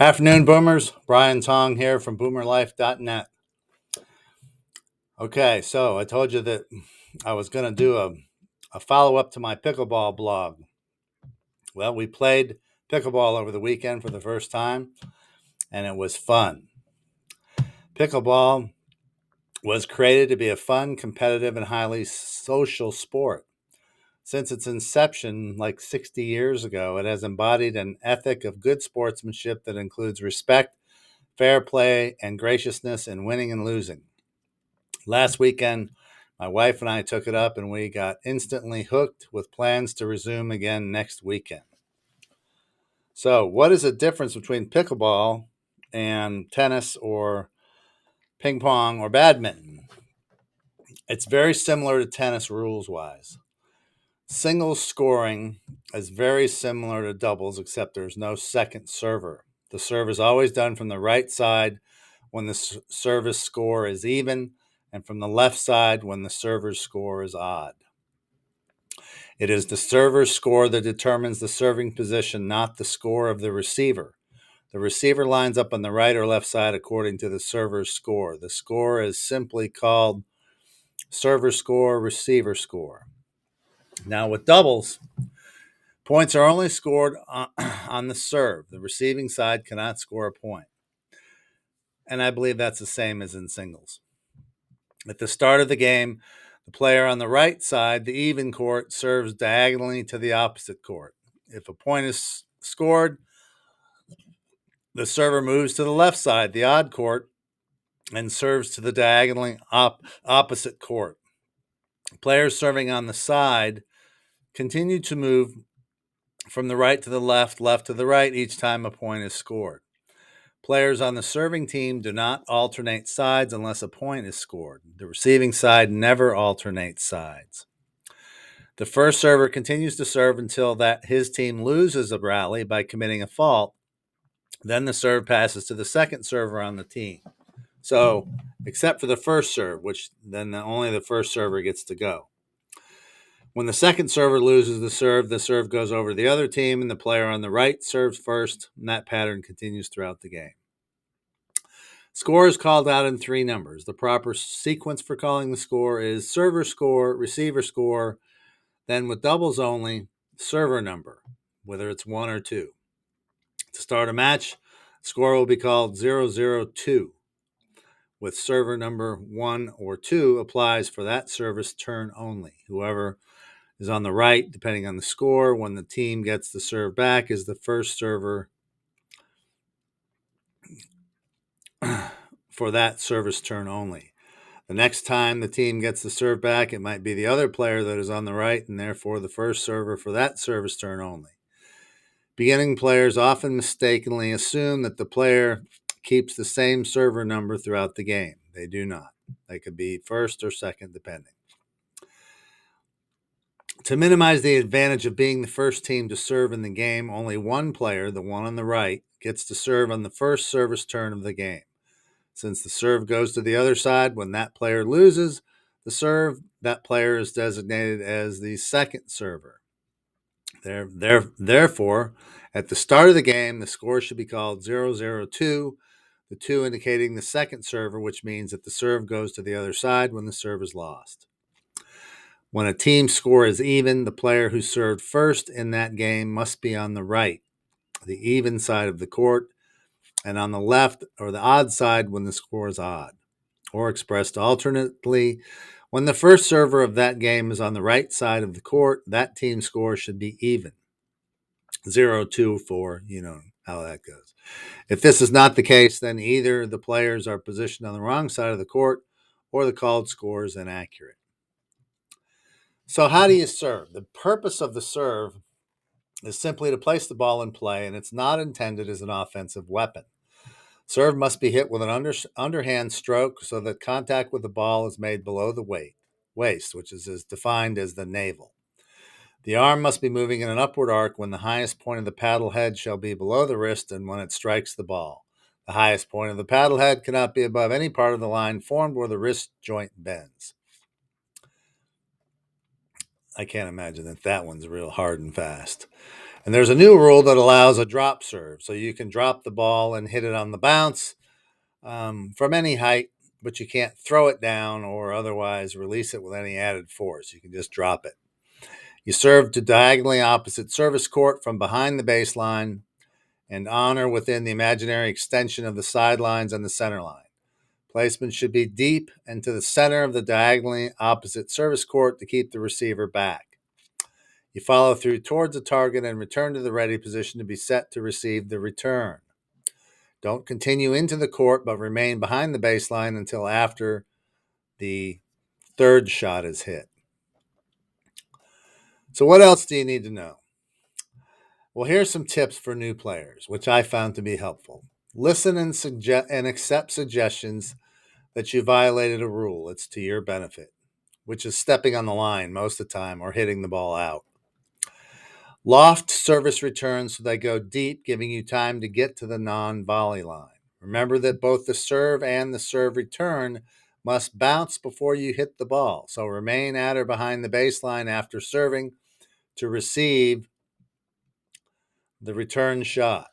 Afternoon, Boomers. Brian Tong here from Boomerlife.net. Okay, so I told you that I was going to do a follow up to my pickleball blog. Well, we played pickleball over the weekend for the first time, and it was fun. Pickleball was created to be a fun, competitive, and highly social sport. Since its inception, like 60 years ago, it has embodied an ethic of good sportsmanship that includes respect, fair play, and graciousness in winning and losing. Last weekend, my wife and I took it up and we got instantly hooked with plans to resume again next weekend. So, what is the difference between pickleball and tennis or ping pong or badminton? It's very similar to tennis rules wise. Singles scoring is very similar to doubles, except there's no second server. The serve is always done from the right side when the service score is even, and from the left side when the server's score is odd. It is the server's score that determines the serving position, not the score of the receiver. The receiver lines up on the right or left side according to the server's score. The score is simply called server score, receiver score. Now, with doubles, points are only scored on the serve. The receiving side cannot score a point. And I believe that's the same as in singles. At the start of the game, the player on the right side, the even court, serves diagonally to the opposite court. If a point is scored, the server moves to the left side, the odd court, and serves to the diagonally opposite court. Players serving on the side continue to move from the right to the left, left to the right each time a point is scored. Players on the serving team do not alternate sides unless a point is scored. The receiving side never alternates sides. The first server continues to serve until that his team loses a rally by committing a fault. Then the serve passes to the second server on the team. So, except for the first serve, which then only the first server gets to go. When the second server loses the serve goes over to the other team, and the player on the right serves first, and that pattern continues throughout the game. Score is called out in three numbers. The proper sequence for calling the score is server score, receiver score, then with doubles only, server number, whether it's 1 or 2. To start a match, score will be called 002. With server number 1 or 2 applies for that service turn only. Whoever is on the right, depending on the score, when the team gets the serve back, is the first server for that service turn only. The next time the team gets the serve back, it might be the other player that is on the right, and therefore the first server for that service turn only. Beginning players often mistakenly assume that the player keeps the same server number throughout the game. They do not. They could be first or second, depending. To minimize the advantage of being the first team to serve in the game, only one player, the one on the right, gets to serve on the first service turn of the game. Since the serve goes to the other side when that player loses the serve, that player is designated as the second server. Therefore, at the start of the game, the score should be called 002, the 2 indicating the second server, which means that the serve goes to the other side when the serve is lost. When a team score is even, the player who served first in that game must be on the right, the even side of the court, and on the left or the odd side when the score is odd. Or expressed alternately, when the first server of that game is on the right side of the court, that team score should be even. 0-2 4, you know how that goes. If this is not the case, then either the players are positioned on the wrong side of the court or the called score is inaccurate. So how do you serve? The purpose of the serve is simply to place the ball in play, and it's not intended as an offensive weapon. Serve must be hit with an underhand stroke so that contact with the ball is made below the waist, which is as defined as the navel. The arm must be moving in an upward arc when the highest point of the paddle head shall be below the wrist and when it strikes the ball. The highest point of the paddle head cannot be above any part of the line formed where the wrist joint bends. I can't imagine that one's real hard and fast. And there's a new rule that allows a drop serve. So you can drop the ball and hit it on the bounce from any height, but you can't throw it down or otherwise release it with any added force. You can just drop it. You serve to diagonally opposite service court from behind the baseline and on or within the imaginary extension of the sidelines and the center line. Placement should be deep and to the center of the diagonally opposite service court to keep the receiver back. You follow through towards the target and return to the ready position to be set to receive the return. Don't continue into the court, but remain behind the baseline until after the third shot is hit. So what else do you need to know? Well, here's some tips for new players, which I found to be helpful. Listen and accept suggestions that you violated a rule. It's to your benefit, which is stepping on the line most of the time or hitting the ball out. Loft service returns so they go deep, giving you time to get to the non-volley line. Remember that both the serve and the serve return must bounce before you hit the ball. So remain at or behind the baseline after serving to receive the return shot.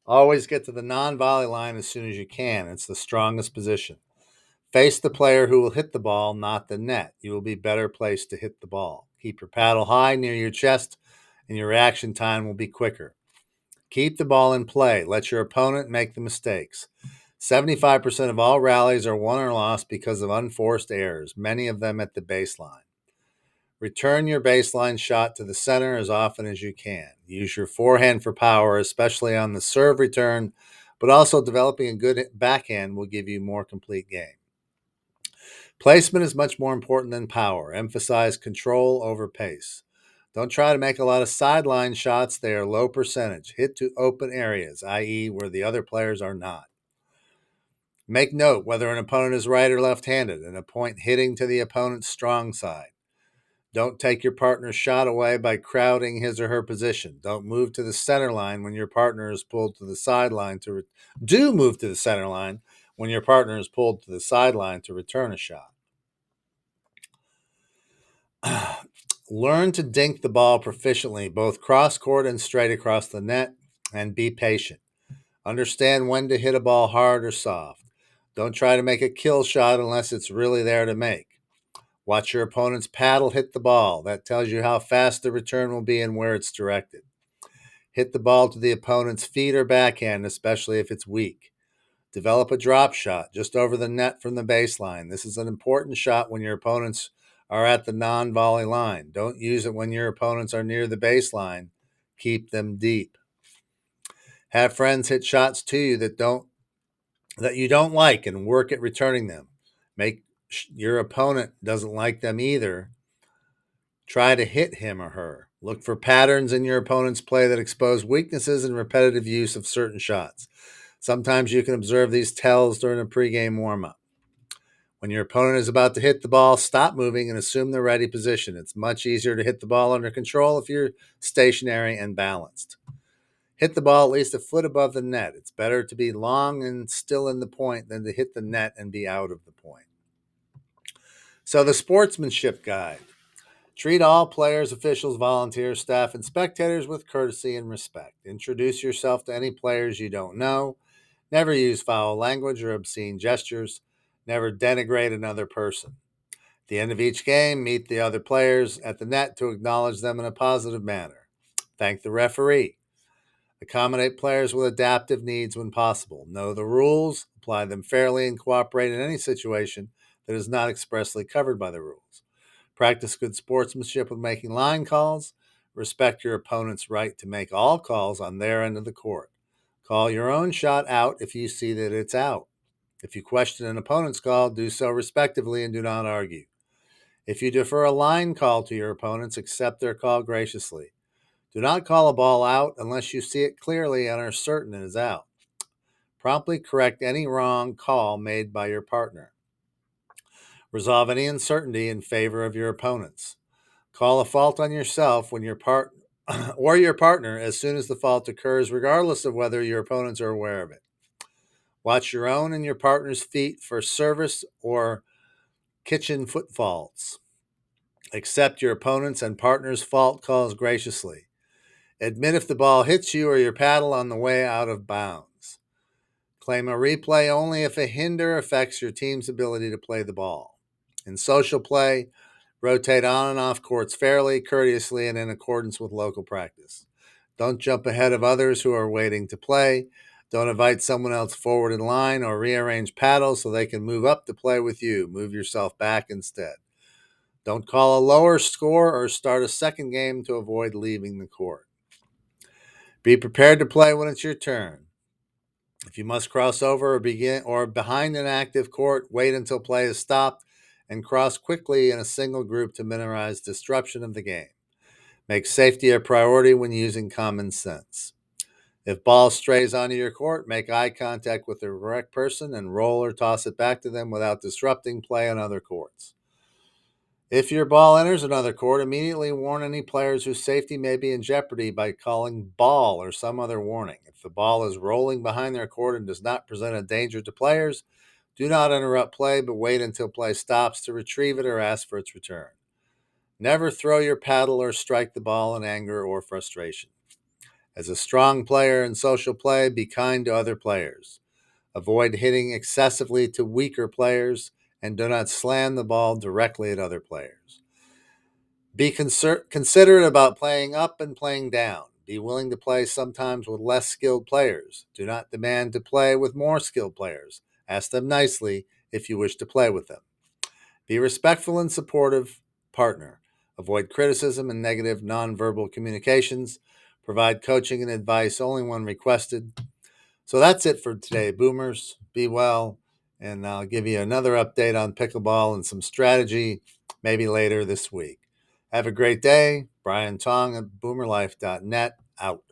Always get to the non-volley line as soon as you can. It's the strongest position. Face the player who will hit the ball, not the net. You will be better placed to hit the ball. Keep your paddle high near your chest, and your reaction time will be quicker. Keep the ball in play. Let your opponent make the mistakes. 75% of all rallies are won or lost because of unforced errors, many of them at the baseline. Return your baseline shot to the center as often as you can. Use your forehand for power, especially on the serve return, but also developing a good backhand will give you more complete game. Placement is much more important than power. Emphasize control over pace. Don't try to make a lot of sideline shots. They are low percentage. Hit to open areas, i.e., where the other players are not. Make note whether an opponent is right or left-handed and appoint hitting to the opponent's strong side. Don't take your partner's shot away by crowding his or her position. Don't move to the center line when your partner is pulled to the sideline do move to the center line when your partner is pulled to the sideline to return a shot. Learn to dink the ball proficiently, both cross-court and straight across the net, and be patient. Understand when to hit a ball hard or soft. Don't try to make a kill shot unless it's really there to make. Watch your opponent's paddle hit the ball. That tells you how fast the return will be and where it's directed. Hit the ball to the opponent's feet or backhand, especially if it's weak. Develop a drop shot just over the net from the baseline. This is an important shot when your opponents are at the non-volley line. Don't use it when your opponents are near the baseline. Keep them deep. Have friends hit shots to you that you don't like and work at returning them. Make your opponent doesn't like them either. Try to hit him or her. Look for patterns in your opponent's play that expose weaknesses and repetitive use of certain shots. Sometimes you can observe these tells during a pregame warm-up. When your opponent is about to hit the ball, stop moving and assume the ready position. It's much easier to hit the ball under control if you're stationary and balanced. Hit the ball at least a foot above the net. It's better to be long and still in the point than to hit the net and be out of the point. So the sportsmanship guide. Treat all players, officials, volunteers, staff, and spectators with courtesy and respect. Introduce yourself to any players you don't know. Never use foul language or obscene gestures. Never denigrate another person. At the end of each game, meet the other players at the net to acknowledge them in a positive manner. Thank the referee. Accommodate players with adaptive needs when possible. Know the rules, apply them fairly, and cooperate in any situation that is not expressly covered by the rules. Practice good sportsmanship when making line calls. Respect your opponent's right to make all calls on their end of the court. Call your own shot out if you see that it's out. If you question an opponent's call, do so respectively and do not argue. If you defer a line call to your opponents, accept their call graciously. Do not call a ball out unless you see it clearly and are certain it is out. Promptly correct any wrong call made by your partner. Resolve any uncertainty in favor of your opponents. Call a fault on yourself when your partner as soon as the fault occurs, regardless of whether your opponents are aware of it. Watch your own and your partner's feet for service or kitchen foot faults. Accept your opponent's and partner's fault calls graciously. Admit if the ball hits you or your paddle on the way out of bounds. Claim a replay only if a hinder affects your team's ability to play the ball. In social play, rotate on and off courts fairly, courteously, and in accordance with local practice. Don't jump ahead of others who are waiting to play. Don't invite someone else forward in line or rearrange paddles so they can move up to play with you. Move yourself back instead. Don't call a lower score or start a second game to avoid leaving the court. Be prepared to play when it's your turn. If you must cross over or behind an active court, wait until play is stopped and cross quickly in a single group to minimize disruption of the game. Make safety a priority when using common sense. If ball strays onto your court, make eye contact with the correct person and roll or toss it back to them without disrupting play on other courts. If your ball enters another court, immediately warn any players whose safety may be in jeopardy by calling ball or some other warning. If the ball is rolling behind their court and does not present a danger to players, do not interrupt play, but wait until play stops to retrieve it or ask for its return. Never throw your paddle or strike the ball in anger or frustration. As a strong player in social play, be kind to other players. Avoid hitting excessively to weaker players and do not slam the ball directly at other players. Be considerate about playing up and playing down. Be willing to play sometimes with less skilled players. Do not demand to play with more skilled players. Ask them nicely if you wish to play with them. Be respectful and supportive partner. Avoid criticism and negative nonverbal communications. Provide coaching and advice only when requested. So that's it for today, Boomers. Be well, and I'll give you another update on pickleball and some strategy maybe later this week. Have a great day. Brian Tong at boomerlife.net out.